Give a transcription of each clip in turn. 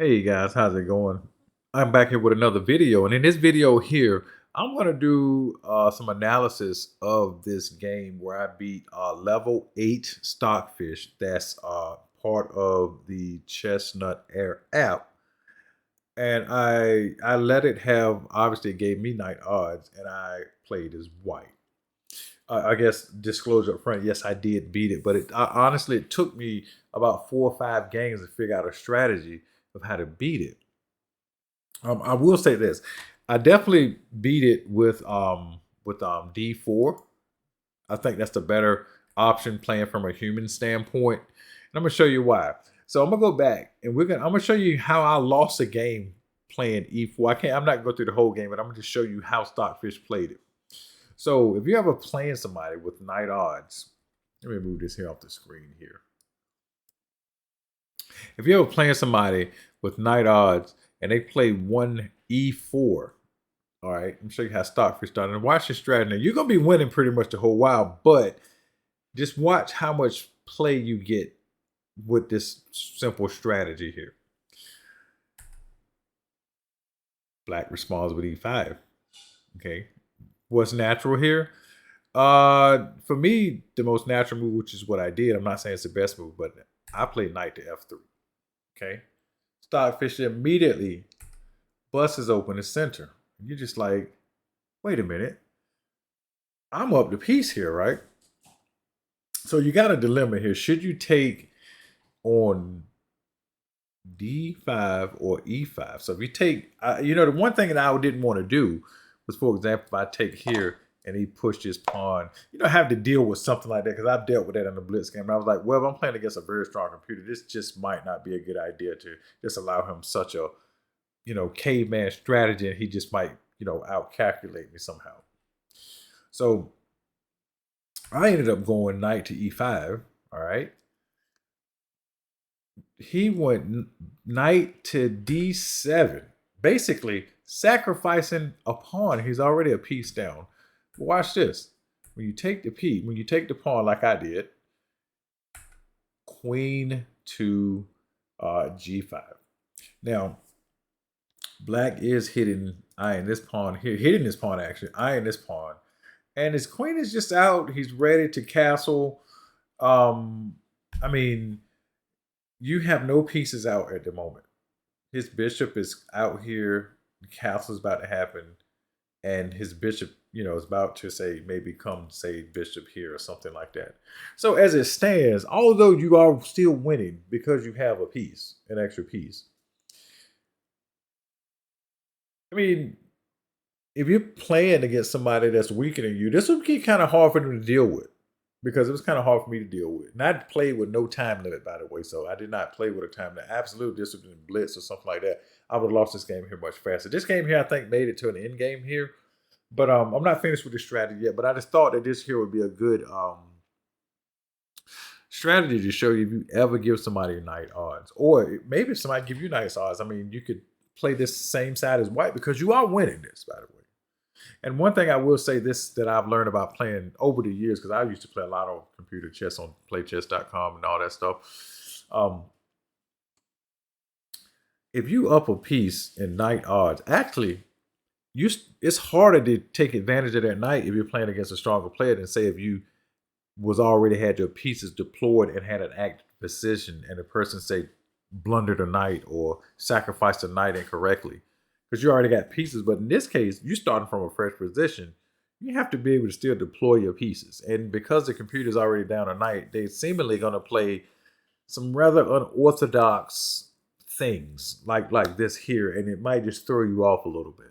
Hey guys, how's it going? I'm back here with another video, and in this video here, I'm going to do some analysis of this game where I beat level 8 Stockfish. That's part of the Chessnut Air app, and I let it have. Obviously, it gave me knight odds, and I played as white. I guess disclosure up front. Yes, I did beat it, but honestly, it took me about 4 or 5 games to figure out a strategy of how to beat it. I will say this: I definitely beat it with D4. I think that's the better option playing from a human standpoint, and I'm gonna show you why. So I'm gonna go back and I'm gonna show you how I lost a game playing E4. I'm not gonna go through the whole game, but I'm gonna just show you how Stockfish played it. So if you're ever playing somebody with knight odds, let me move this here off the screen here. If you're ever playing somebody with knight odds and they play 1e4, all right, I'm show you how Stockfish started. And watch your strategy. Now, you're gonna be winning pretty much the whole while, but just watch how much play you get with this simple strategy here. Black responds with e5. Okay, what's natural here? For me, the most natural move, which is what I did. I'm not saying it's the best move, but I played knight to f3. Okay, Stockfish immediately busts open the center. You're just like, wait a minute. I'm up the piece here, right? So you got a dilemma here. Should you take on d5 or e5? So if you take, the one thing that I didn't want to do was, for example, if I take here and he pushed his pawn, have to deal with something like that because I've dealt with that in the Blitz game. And I was like, well, if I'm playing against a very strong computer, this just might not be a good idea to just allow him such a, caveman strategy, and he just might, outcalculate me somehow. So I ended up going knight to e5. All right. He went knight to d7, basically sacrificing a pawn. He's already a piece down. But watch this. When you take the pawn like I did, queen to g5. Now, black is eyeing this pawn here, hitting this pawn actually, eyeing this pawn. And his queen is just out. He's ready to castle. I mean, you have no pieces out at the moment. His bishop is out here. The castle is about to happen. And his bishop, is about to maybe come say bishop here or something like that. So as it stands, although you are still winning because you have a piece, an extra piece. I mean, if you're playing against somebody that's weaker than you, this would be kind of hard for them to deal with because it was kind of hard for me to deal with. And I played with no time limit, by the way, so I did not play with a time limit. Absolute discipline, blitz, or something like that. I would have lost this game here much faster. This game here, I think, made it to an end game here, but I'm not finished with the strategy yet. But I just thought that this here would be a good strategy to show you if you ever give somebody knight odds, or maybe if somebody give you nice odds. I mean, you could play this same side as white because you are winning this, by the way. And one thing I will say this that I've learned about playing over the years, because I used to play a lot of computer chess on playchess.com and all that stuff. If you up a piece in knight odds, actually, it's harder to take advantage of that knight if you're playing against a stronger player than say if you was already had your pieces deployed and had an active position and the person say blundered a knight or sacrificed a knight incorrectly because you already got pieces. But in this case, you're starting from a fresh position. You have to be able to still deploy your pieces. And because the computer's already down a knight, they're seemingly going to play some rather unorthodox things like this here, and it might just throw you off a little bit.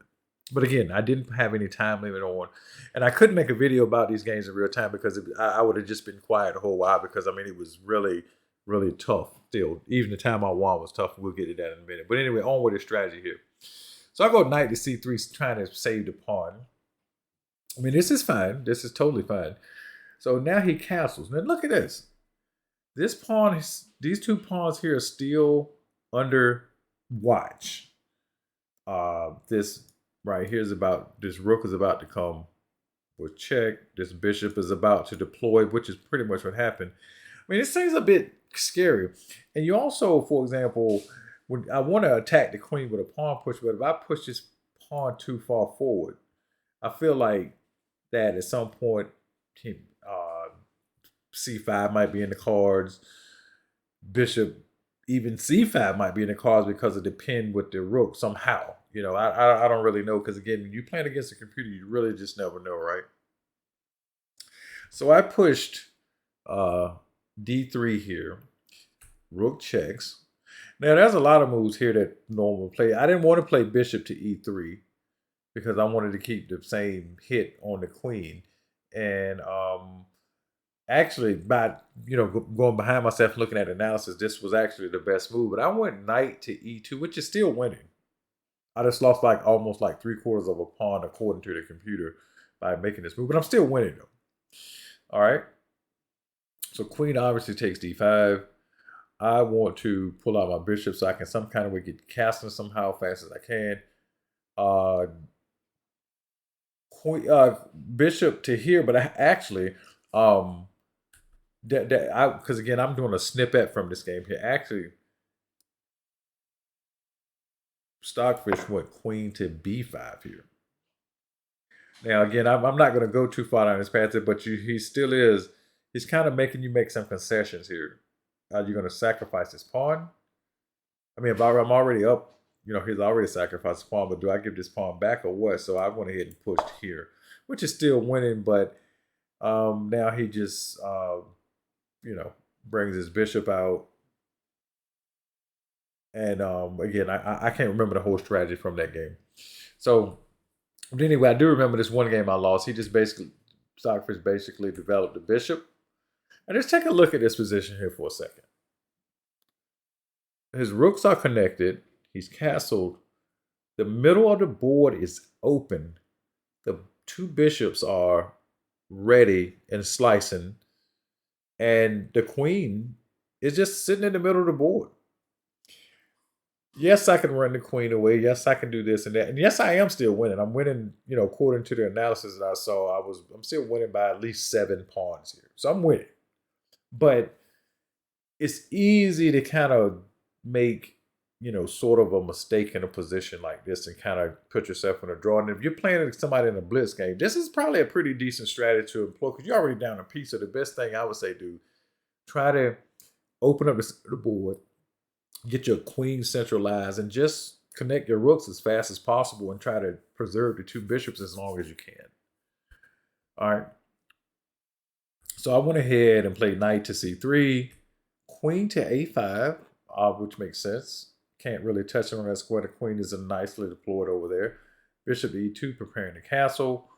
But again, I didn't have any time limit on, and I couldn't make a video about these games in real time because I would have just been quiet a whole while because, I mean, it was really, really tough still. Even the time I won was tough. We'll get to that in a minute. But anyway, on with the strategy here. So I go knight to c3, trying to save the pawn. I mean, this is fine. This is totally fine. So now he castles. Now look at this. This pawn, these two pawns here are still under watch. This right here is about, this rook is about to come with check. This bishop is about to deploy, which is pretty much what happened. I mean, this thing's a bit scary. And you also, for example, when I want to attack the queen with a pawn push, but if I push this pawn too far forward, I feel like that at some point, uh, c5 might be in the cards. Bishop, even c5 might be in the cards because of the pin with the rook somehow. You know, I don't really know because again, when you're playing against a computer, you really just never know, right? So I pushed d3 here. Rook checks. Now there's a lot of moves here that normal play. I didn't want to play bishop to e3 because I wanted to keep the same hit on the queen. And actually, by going behind myself looking at analysis, this was actually the best move. But I went knight to e2, which is still winning. I just lost like almost like 3/4 of a pawn according to the computer by making this move, but I'm still winning though. All right. So queen obviously takes d5. I want to pull out my bishop so I can some kind of way get casting somehow fast as I can. Bishop to here, but I actually because again I'm doing a snippet from this game here. Actually, Stockfish went queen to b5 here. Now again, I'm not going to go too far down this path, but he still is. He's kind of making you make some concessions here. Are you going to sacrifice this pawn? I mean, if I'm already up, he's already sacrificed the pawn, but do I give this pawn back or what? So I went ahead and pushed here, which is still winning, but now he just, brings his bishop out. And again, I can't remember the whole strategy from that game. So but anyway, I do remember this one game I lost. He just Stockfish basically developed the bishop. And just take a look at this position here for a second. His rooks are connected. He's castled. The middle of the board is open. The two bishops are ready and slicing. And the queen is just sitting in the middle of the board. Yes, I can run the queen away. Yes, I can do this and that. And yes, I am still winning. I'm winning, according to the analysis that I saw, I'm still winning by at least 7 pawns here. So I'm winning. But it's easy to kind of make, sort of a mistake in a position like this and kind of put yourself in a draw. And if you're playing somebody in a blitz game, this is probably a pretty decent strategy to employ because you're already down a piece. So the best thing I would say, do try to open up the board, get your queen centralized, and just connect your rooks as fast as possible and try to preserve the two bishops as long as you can. All right. So I went ahead and played knight to c3, queen to a5, which makes sense. Can't really touch it on that square. The queen is nicely deployed over there. Bishop to e2, preparing the castle.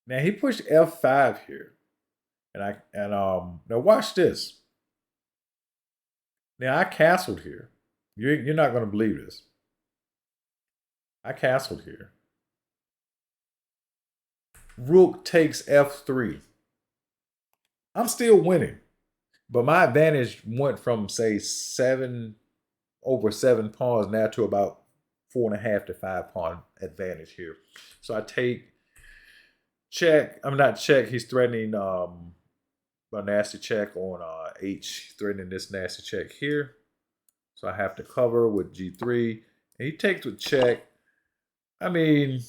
Now he pushed f5 here. And now watch this. Now I castled here. You're not going to believe this. I castled here. Rook takes f3. I'm still winning. But my advantage went from, say, 7/7 pawns now to about 4.5 to 5 pawn advantage here. So I take check. I'm not check. He's threatening a nasty check on h, threatening this nasty check here. So I have to cover with g3. And he takes with check. I mean,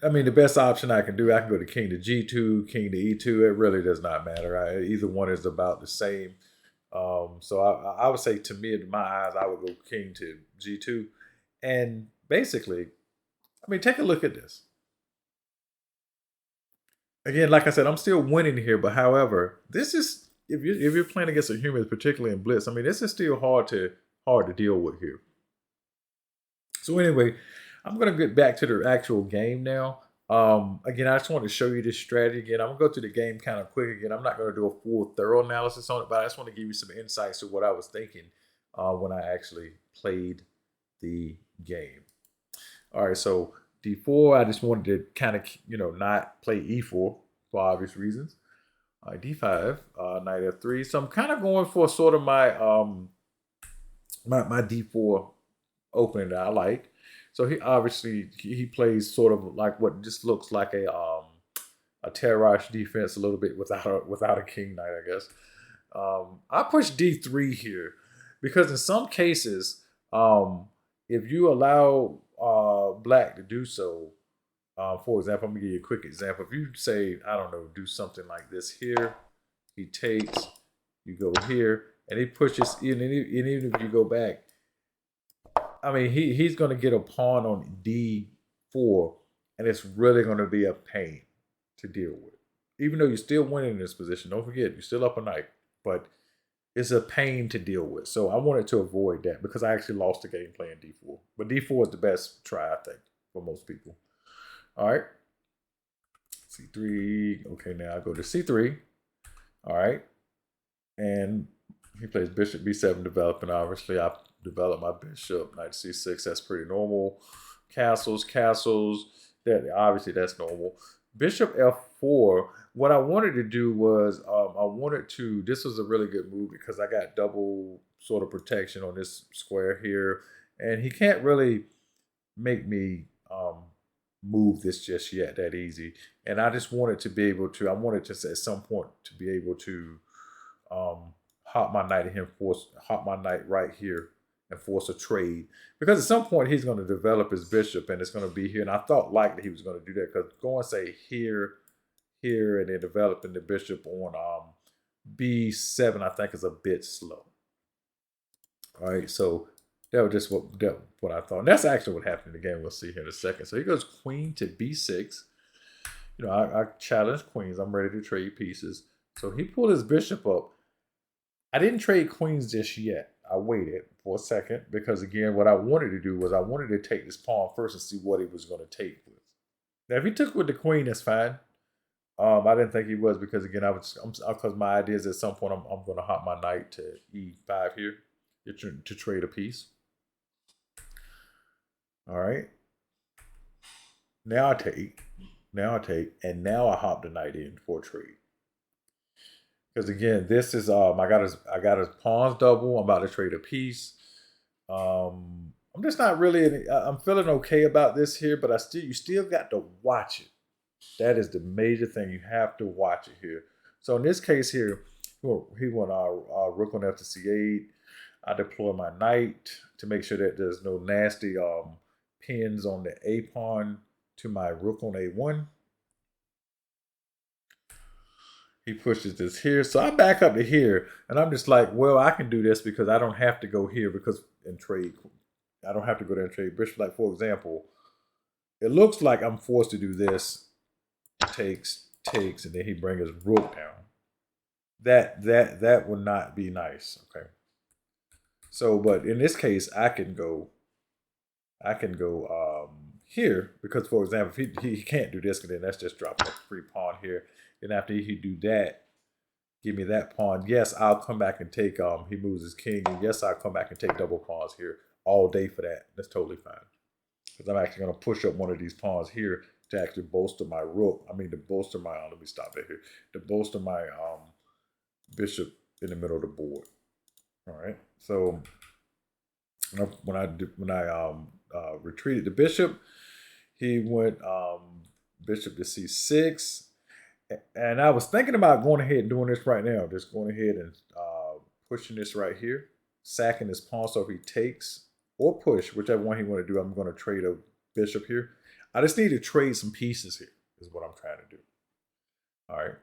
the best option I can do, I can go to king to g2, king to e2. It really does not matter. Either one is about the same. So I would say, to me, in my eyes, I would go king to g2. And basically, take a look at this. Again, like I said, I'm still winning here. But however, this is, if you're playing against a human, particularly in blitz, this is still hard to deal with here. So anyway, I'm going to get back to the actual game now. Again, I just want to show you this strategy again. I'm going to go through the game kind of quick again. I'm not going to do a full thorough analysis on it, but I just want to give you some insights to what I was thinking when I actually played the game. All right, so d4, I just wanted to kind of, not play e4 for obvious reasons. D5, knight f3. So I'm kind of going for sort of my my d4 opening that I like. So he obviously he plays sort of like what just looks like a terrace defense a little bit without a king knight, I guess. I push D3 here because in some cases, if you allow black to do so, for example, I'm gonna give you a quick example. If you say, I don't know, do something like this here, he takes, you go here, and he pushes, and even if you go back, I mean, he's gonna get a pawn on D4, and it's really gonna be a pain to deal with. Even though you're still winning in this position, don't forget, you're still up a knight, but it's a pain to deal with. So I wanted to avoid that because I actually lost the game playing D4. But D4 is the best try, I think, for most people. All right. C3. Okay, now I go to C3. All right. And he plays bishop B7 developing. Obviously, I developed my bishop. Knight C6. That's pretty normal. Castles. That obviously that's normal. Bishop F4. What I wanted to do was I wanted to. This was a really good move because I got double sort of protection on this square here, and he can't really make me move this just yet that easy. And I just wanted to be able to. I wanted to at some point to be able to hop my knight at him, hop my knight right here and force a trade. Because at some point he's going to develop his bishop and it's going to be here. And I thought likely he was going to do that because going say here, and then developing the bishop on B7 I think is a bit slow. All right, so that was just what I thought. And that's actually what happened in the game. We'll see here in a second. So he goes queen to B6. You know, I challenge queens. I'm ready to trade pieces. So he pulled his bishop up. I didn't trade queens just yet. I waited for a second because, again, what I wanted to do was I wanted to take this pawn first and see what he was going to take with. Now, if he took with the queen, that's fine. I didn't think he was because, again, because my idea is at some point I'm going to hop my knight to E5 here to trade a piece. All right. Now I take, and now I hop the knight in for a trade. Because again, this is I got his pawns double. I'm about to trade a piece. I'm just not really. I'm feeling okay about this here, but you still got to watch it. That is the major thing. You have to watch it here. So in this case here, he went rook on f to c8. I deploy my knight to make sure that there's no nasty pins on the a pawn to my rook on a1. He pushes this here. So I back up to here. And I'm just like, well, I can do this because I don't have to go here and trade. I don't have to go there and trade bishop. Like, for example, it looks like I'm forced to do this. Takes, and then he brings his rook down. That would not be nice. Okay. So, but in this case, I can go here because, for example, if he can't do this, then that's just dropping a free pawn here. Then after he do that, give me that pawn. Yes, I'll come back and take, he moves his king. And yes, I'll come back and take double pawns here all day for that. That's totally fine. Because I'm actually going to push up one of these pawns here to actually bolster my rook. I mean, to bolster my, let me stop that here. To bolster my bishop in the middle of the board. All right. So when I retreated the bishop, he went bishop to c6. And I was thinking about going ahead and doing this right now. Just going ahead and pushing this right here. Sacking this pawn. So if he takes or push, whichever one he want to do, I'm going to trade a bishop here. I just need to trade some pieces here is what I'm trying to do. All right.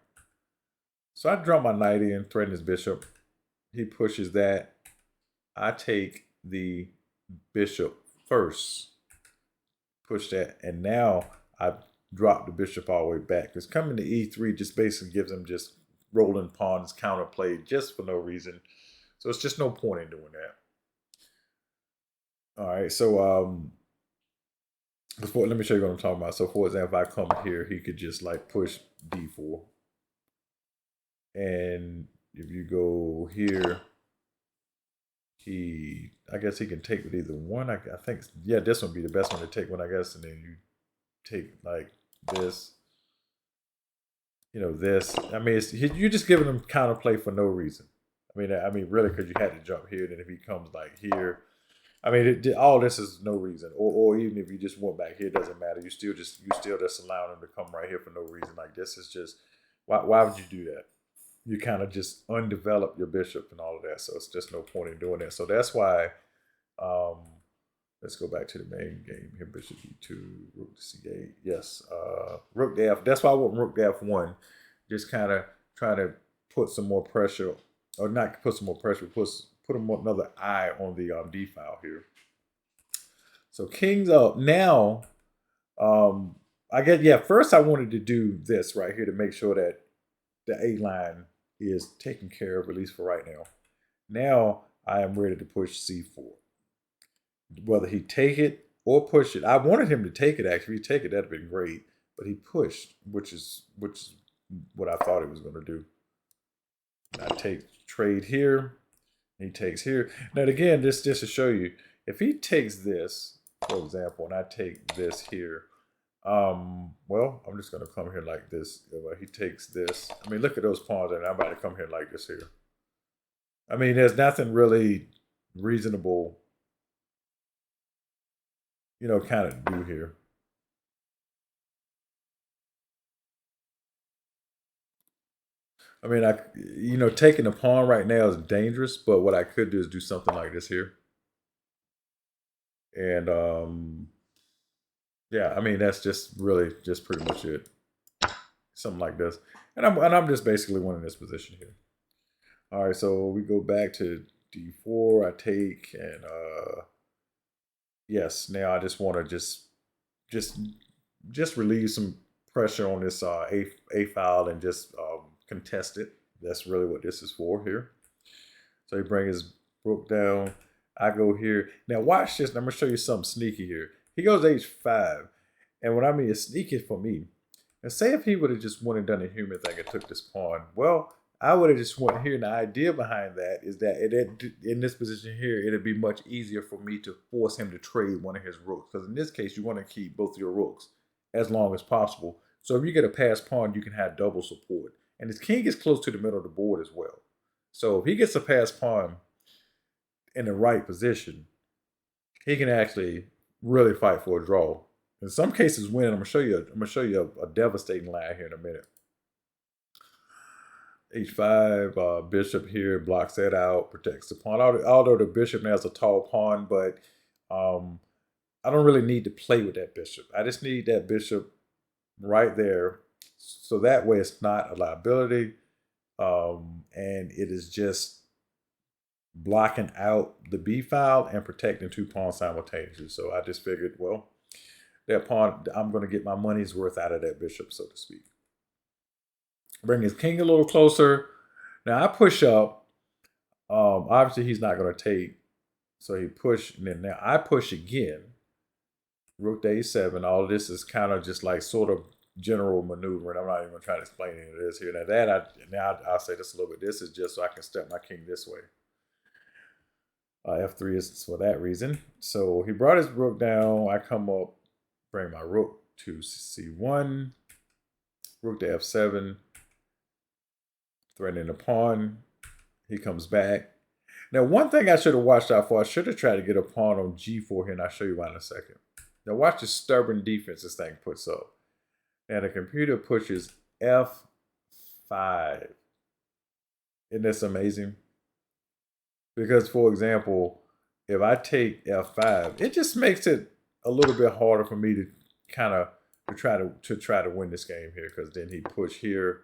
So I drop my knight in, threaten his bishop. He pushes that. I take the bishop first. Push that. And now I drop the bishop all the way back. Because coming to e3 just basically gives him just rolling pawns, counterplay just for no reason. So it's just no point in doing that. All right, so let me show you what I'm talking about. So for example, if I come here, he could just like push d4. And if you go here, I guess he can take with either one. I think, yeah, this would be the best one to take one, I guess. And then you take like this, you know, this. I mean, you're just giving him counterplay for no reason. I mean, really, because you had to jump here. Then if he comes like here, I mean, all this is no reason. Or even if you just went back here, it doesn't matter. You still just allowing him to come right here for no reason. Like this is just, why would you do that? you kind of just undevelop your bishop and all of that. So it's just no point in doing that. So that's why, um, let's go back to the main game here. Bishop e2, rook to c8. Yes, rook to f. That's why I want rook to f1. Just kind of trying to put some more pressure, or not put some more pressure, put another eye on the d file here. So king's up. Now, I guess, yeah, first I wanted to do this right here to make sure that the A line is taken care of, at least for right now. Now I am ready to push c4. Whether he take it or push it. I wanted him to take it, actually. If he take it, that'd have been great. But he pushed, which is what I thought he was going to do. I take trade here. He takes here. Now, again, just to show you, if he takes this, for example, and I take this here, well, I'm just going to come here like this. He takes this. I mean, look at those pawns, and I'm about to come here like this here. I mean, there's nothing really reasonable, you know, kind of do here. I mean, taking a pawn right now is dangerous, but what I could do is do something like this here. And, yeah, I mean, that's just really just pretty much it. Something like this. And I'm just basically winning this position here. All right, so we go back to d4. I take, and yes, now I just want to just relieve some pressure on this A file and just contest it. That's really what this is for here. So he brings his rook down. I go here. Now watch this. I'm going to show you something sneaky here. He goes h5. And what I mean is sneaky for me. And say if he would have just went and done a human thing and took this pawn. Well, I would have just went here. And the idea behind that is that in this position here, it'd be much easier for me to force him to trade one of his rooks. Because in this case, you want to keep both your rooks as long as possible. So if you get a passed pawn, you can have double support. And his king is close to the middle of the board as well. So if he gets a passed pawn in the right position, he can actually really fight for a draw. In some cases, win. I'm gonna show you a devastating line here in a minute. h5, bishop here blocks that out, protects the pawn. Although the bishop now is a tall pawn, but I don't really need to play with that bishop. I just need that bishop right there, so that way it's not a liability, and it is just blocking out the B file and protecting two pawns simultaneously. So I just figured, well, that pawn, I'm going to get my money's worth out of that bishop, so to speak. Bring his king a little closer. Now I push up. Obviously he's not going to take, so he pushed, and then now I push again. Rook to a7. All of this is kind of just like sort of general maneuvering. I'm not even trying to explain any of this here. Now I'll say this a little bit. This is just so I can step my king this way. F3 is for that reason. So he brought his rook down. I come up, bring my rook to c1, rook to f7, threatening the pawn. He comes back. Now, one thing I should have watched out for, I should have tried to get a pawn on g4 here, and I'll show you why in a second. Now, watch the stubborn defense this thing puts up. Now, the computer pushes f5. Isn't this amazing? Because, for example, if I take f5, it just makes it a little bit harder for me to kind of try to win this game here. Because then he push here,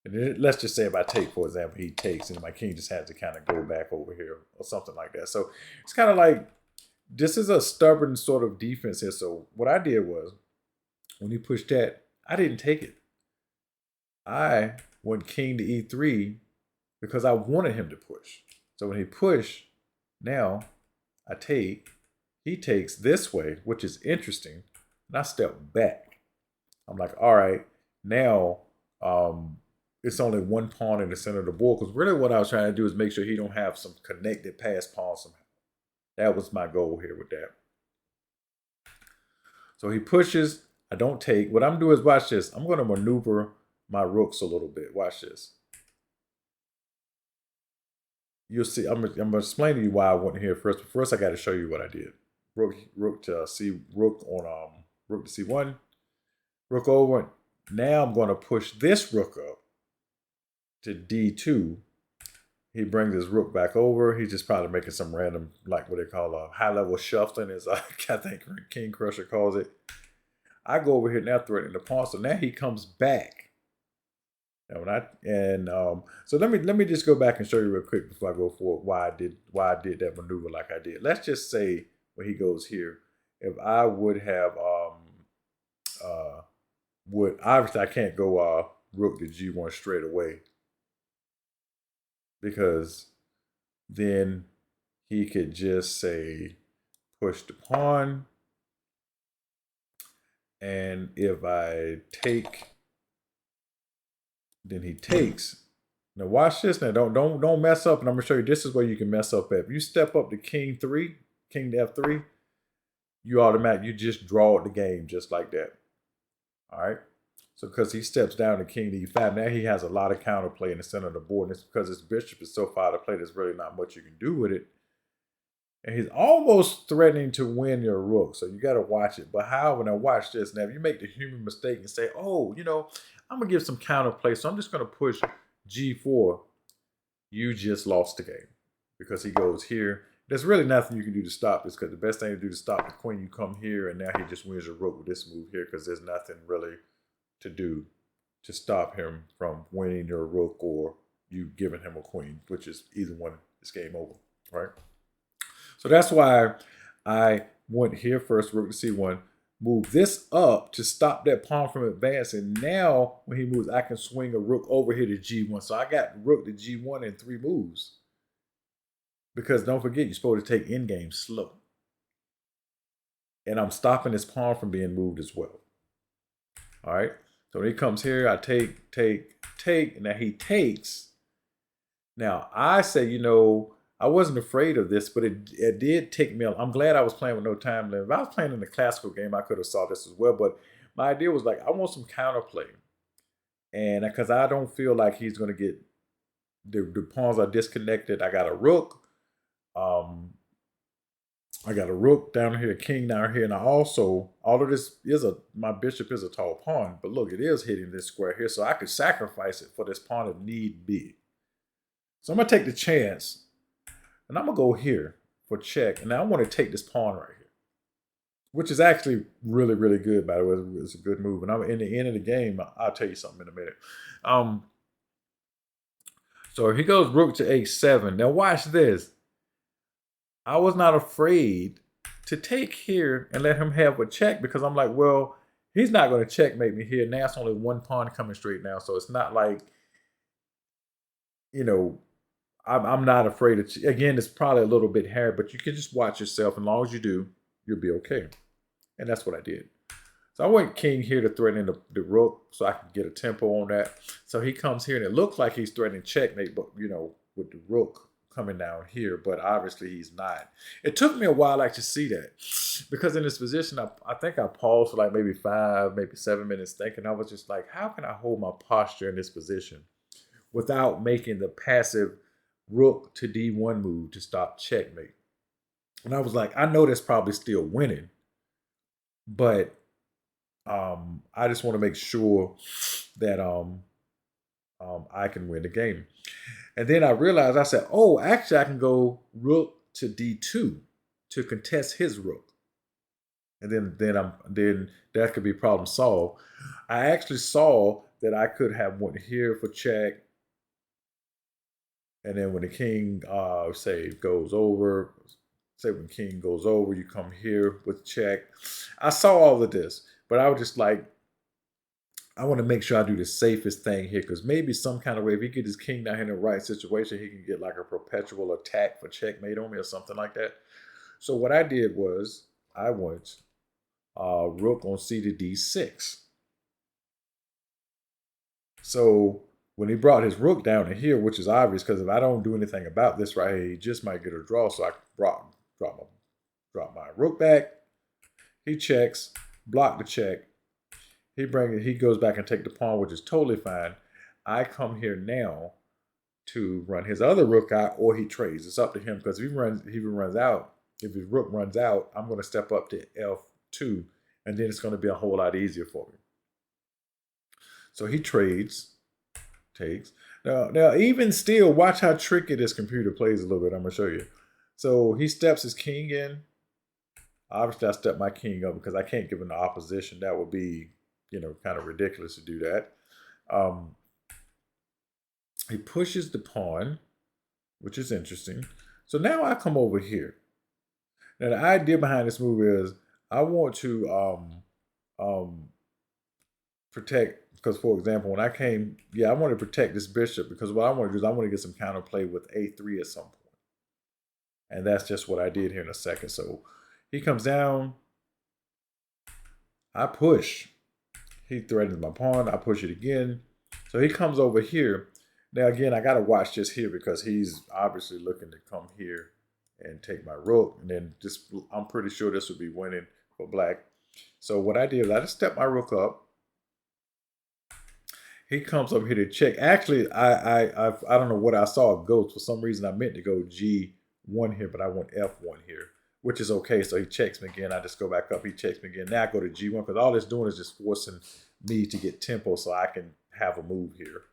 and then let's just say if I take, for example, he takes, and my king just has to kind of go back over here or something like that. So it's kind of like this is a stubborn sort of defense here. So what I did was when he pushed that, I didn't take it. I went king to e3 because I wanted him to push. So when he pushed, now I take, he takes this way, which is interesting, and I step back. I'm like, all right, now it's only one pawn in the center of the board, because really what I was trying to do is make sure he don't have some connected passed pawn somehow. That was my goal here with that. So he pushes, I don't take. What I'm doing is, watch this. I'm going to maneuver my rooks a little bit. Watch this. You'll see. I'm gonna explain to you why I went here first. But first, I got to show you what I did. Rook to rook to c1, rook over. Now I'm going to push this rook up to D2. He brings his rook back over. He's just probably making some random, like what they call a high-level shuffling, as I think King Crusher calls it. I go over here now threatening the pawn, so now he comes back. And so let me just go back and show you real quick before I go forward why I did that maneuver like I did. Let's just say when he goes here, if I would have obviously I can't go rook to G1 straight away, because then he could just say push the pawn, and if I take, then he takes. Now watch this. Now don't mess up, and I'm gonna show you. This is where you can mess up at. If you step up to king to F3, you just draw the game just like that. All right. So because he steps down to king to E5, now he has a lot of counterplay in the center of the board. And it's because his bishop is so far to play, there's really not much you can do with it. And he's almost threatening to win your rook, so you got to watch it. But however, now watch this. Now, if you make the human mistake and say, oh, I'm going to give some counterplay, so I'm just going to push G4, you just lost the game because he goes here. There's really nothing you can do to stop this, because the best thing to do to stop the queen, you come here, and now he just wins your rook with this move here, because there's nothing really to do to stop him from winning your rook or you giving him a queen, which is either one, it's game over, right? So that's why I went here first, rook to C1, move this up to stop that pawn from advancing. Now, when he moves, I can swing a rook over here to G1. So I got rook to G1 in 3 moves. Because don't forget, you're supposed to take endgame slow. And I'm stopping this pawn from being moved as well. All right. So when he comes here, I take, and now he takes. Now, I say, I wasn't afraid of this, but it did take me. I'm glad I was playing with no time limit. If I was playing in the classical game, I could have saw this as well. But my idea was like, I want some counterplay. And because I don't feel like he's going to get, the pawns are disconnected. I got a rook. I got a rook down here, a king down here, and I also, all of this is my bishop is a tall pawn, but look, it is hitting this square here, so I could sacrifice it for this pawn if need be. So I'm gonna take the chance, and I'm gonna go here for check, and now I want to take this pawn right here, which is actually really, really good, by the way. It's a good move, and I'm in the end of the game. I'll tell you something in a minute. So he goes rook to H7. Now watch this. I was not afraid to take here and let him have a check, because I'm like, well, he's not going to checkmate me here. Now it's only one pawn coming straight now. So it's not like, I'm not afraid of, again, it's probably a little bit hairy, but you can just watch yourself. As long as you do, you'll be okay. And that's what I did. So I went king here to threaten the rook so I can get a tempo on that. So he comes here and it looks like he's threatening checkmate, but, with the rook coming down here, but obviously he's not. It took me a while to see that, because in this position, I think I paused for like maybe 5, maybe 7 minutes thinking. I was just like, how can I hold my posture in this position without making the passive rook to D1 move to stop checkmate? And I was like, I know that's probably still winning, but I just want to make sure that I can win the game. And then I realized, I said, oh, actually I can go rook to D2 to contest his rook. And then that could be problem solved. I actually saw that I could have went here for check. And then when the king goes over, when king goes over, you come here with check. I saw all of this, but I was just like, I want to make sure I do the safest thing here, because maybe some kind of way, if he get his king down here in the right situation, he can get like a perpetual attack for checkmate on me or something like that. So what I did was I went rook on c to d6. So when he brought his rook down to here, which is obvious, because if I don't do anything about this right here, he just might get a draw. So I drop my rook back. He checks, block the check. He goes back and take the pawn, which is totally fine. I come here now to run his other rook out, or he trades. It's up to him, because if his rook runs out, I'm going to step up to F2, and then it's going to be a whole lot easier for me. So he trades, takes. Now, even still, watch how tricky this computer plays a little bit. I'm going to show you. So he steps his king in. Obviously, I step my king up because I can't give him the opposition. That would be, kind of ridiculous to do that. He pushes the pawn, which is interesting. So now I come over here. Now the idea behind this move is I want to protect, because for example, when I came, I want to protect this bishop because what I want to do is I want to get some counterplay with a3 at some point. And that's just what I did here in a second. So he comes down, I push. He threatens my pawn, I push it again. So he comes over here. Now again, I got to watch this here because he's obviously looking to come here and take my rook. And then I'm pretty sure this would be winning for black. So what I did is I just stepped my rook up. He comes up here to check. Actually, I don't know what I saw a ghost. For some reason, I meant to go G1 here, but I want F1 here, which is okay. So he checks me again. I just go back up. He checks me again. Now I go to G1 because all it's doing is just forcing me to get tempo so I can have a move here.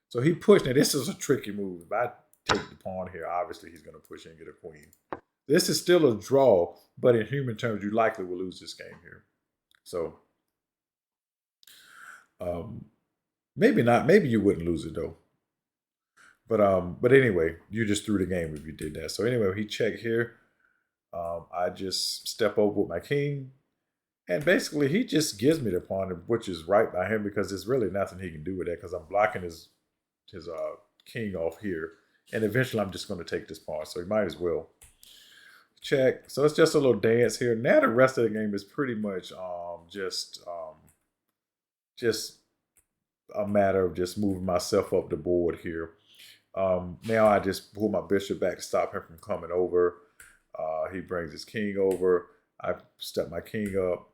So he pushed. Now this is a tricky move. If I take the pawn here, obviously he's going to push and get a queen. This is still a draw, but in human terms, you likely will lose this game here. So maybe not. Maybe you wouldn't lose it though. But anyway, you just threw the game if you did that. So anyway, he checked here. I just step over with my king. And basically, he just gives me the pawn, which is right by him because there's really nothing he can do with that because I'm blocking his king off here. And eventually, I'm just going to take this pawn. So he might as well check. So it's just a little dance here. Now the rest of the game is pretty much just a matter of just moving myself up the board here. Now I just pull my bishop back to stop him from coming over. He brings his king over. I step my king up.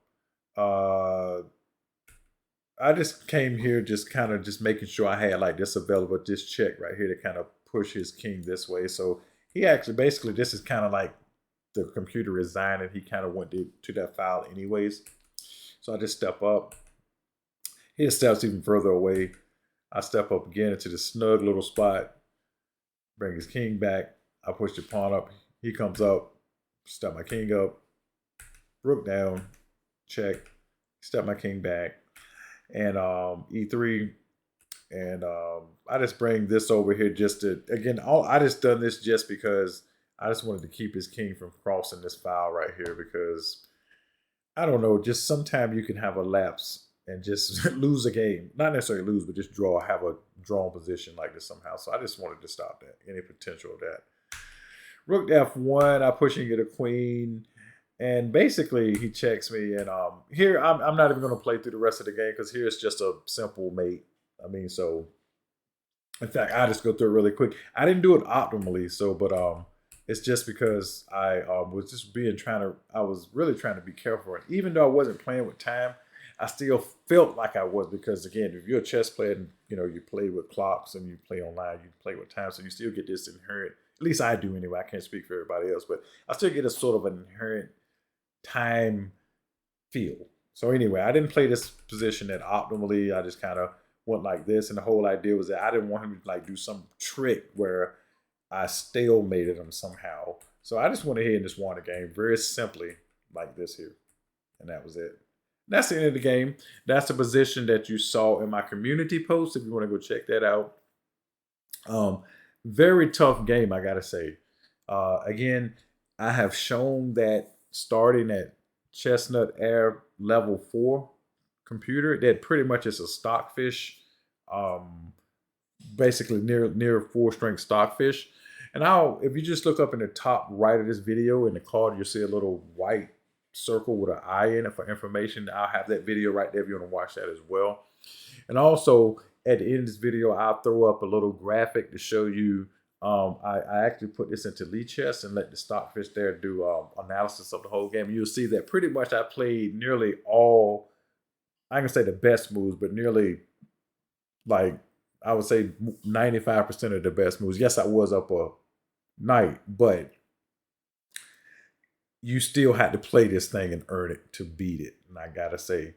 I just came here just kind of just making sure I had like this available, this check right here to kind of push his king this way. So he actually, basically, this is kind of like the computer resigned and he kind of went to that file anyways. So I just step up. He steps even further away. I step up again into the snug little spot. Bring his king back. I push the pawn up. He comes up. Step my king up. Rook down. Check. Step my king back. And E3. And I just bring this over here just to, again, I just done this just because I just wanted to keep his king from crossing this file right here because, I don't know, just sometimes you can have a lapse and just lose a game. Not necessarily lose, but just have a drawn position like this somehow. So I just wanted to stop that, any potential of that. Rook F1, I push and get a queen. And basically, he checks me. And here, I'm not even going to play through the rest of the game because here it's just a simple mate. I mean, so, in fact, I just go through it really quick. I didn't do it optimally, so, but it's just because I was just I was really trying to be careful. And even though I wasn't playing with time, I still felt like I was because, again, if you're a chess player and, you play with clocks and you play online, you play with time, so you still get this inherent, at least I do anyway, I can't speak for everybody else, but I still get a sort of an inherent time feel. So anyway, I didn't play this position that optimally. I just kind of went like this, and the whole idea was that I didn't want him to like do some trick where I stalemated him somehow. So I just went ahead and just won the game very simply like this here, and that was it. That's the end of the game. That's the position that you saw in my community post if you want to go check that out. Very tough game, I gotta say. Again, I have shown that starting at Chessnut Air level 4 computer, that pretty much is a stockfish, basically near 4-strength stockfish. And if you just look up in the top right of this video in the card, you'll see a little white circle with an I in it for information. I'll have that video right there if you want to watch that as well. And also at the end of this video, I'll throw up a little graphic to show you. I actually put this into Lichess and let the stockfish there do analysis of the whole game. You'll see that pretty much I played nearly all, I can say the best moves, but nearly like I would say 95% of the best moves. Yes, I was up a night, but you still had to play this thing and earn it to beat it. And I gotta say,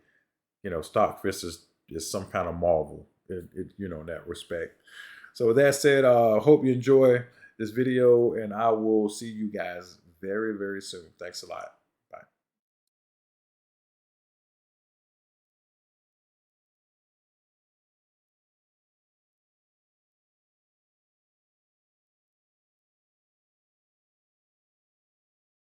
Stockfish is some kind of marvel, in that respect. So with that said, hope you enjoy this video, and I will see you guys very, very soon. Thanks a lot.